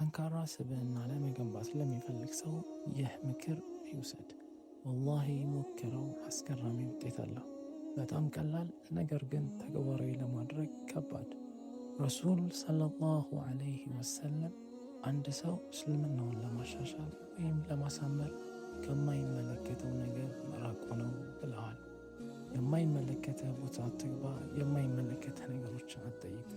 ጠንካራ ስብዕና ለመገንባት ለሚፈልግ ሰው ይህ ምክር ይውሰድ። ወላሂ ሞክረው፣ አስገራሚ ውጤት አለው። በጣም ቀላል ነገር ግን ተግባራዊ ለማድረግ ከባድ። ረሱል ሰለላሁ ዐለይሂ ወሰለም አንድ ሰው እስልምናውን ለማሻሻል ወይም ለማሳመር ከማይመለከተው ነገር መራቁ ነው ብለዋል። የማይመለከተ ቦታ አትግባ፣ የማይመለከተ ነገሮችን አትጠይቅ፣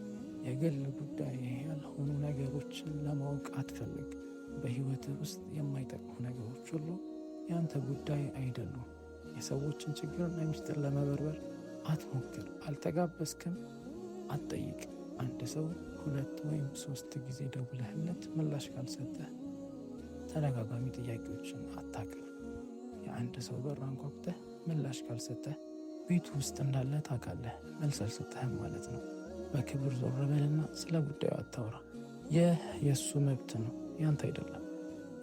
የግል ጉዳይ ያልሆኑ ነገሮችን ለማወቅ አትፈልግ። በህይወትህ ውስጥ የማይጠቅሙ ነገሮች ሁሉ ያንተ ጉዳይ አይደሉም። የሰዎችን ችግር ለሚስጥር ለመበርበር አትሞክር። አልተጋበዝክም፣ አትጠይቅ። አንድ ሰው 2 ወይም 3 ጊዜ ደውለህለት ምላሽ ካልሰጠህ ተደጋጋሚ ጥያቄዎችን አታቅርብ። የአንድ ሰው በር አንኳኩተህ ምላሽ ካልሰጠህ ቤቱ ውስጥ እንዳለ ታውቃለህ፣ መልስ አልሰጠህም ማለት ነው። በክብር ዞር በልና ስለ ጉዳዩ አታውራ። ይህ የእሱ መብት ነው፣ ያንተ አይደለም።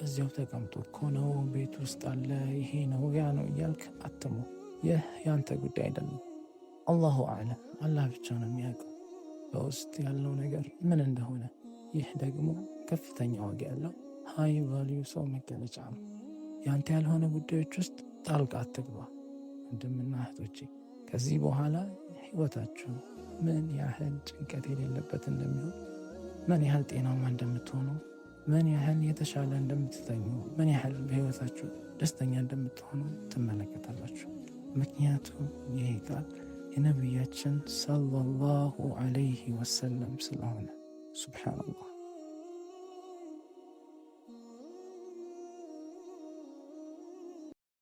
እዚያው ተቀምጦ እኮ ነው፣ ቤት ውስጥ አለ፣ ይሄ ነው ያ ነው እያልክ አትሞ። ይህ ያንተ ጉዳይ አይደለም። አላሁ አዕለም፣ አላህ ብቻ ነው የሚያውቀው በውስጥ ያለው ነገር ምን እንደሆነ። ይህ ደግሞ ከፍተኛ ዋጋ ያለው ሃይ ቫልዩ ሰው መገለጫ ነው። ያንተ ያልሆነ ጉዳዮች ውስጥ ጣልቃ አትግባ። ወንድምና እህቶቼ ከዚህ በኋላ ህይወታችሁ ምን ያህል ጭንቀት የሌለበት እንደሚሆን፣ ምን ያህል ጤናማ እንደምትሆኑ፣ ምን ያህል የተሻለ እንደምትተኙ፣ ምን ያህል በህይወታችሁ ደስተኛ እንደምትሆኑ ትመለከታላችሁ። ምክንያቱም ይሄ ቃል የነቢያችን ሰለላሁ ዐለይሂ ወሰለም ስለሆነ። ሱብሓነላህ።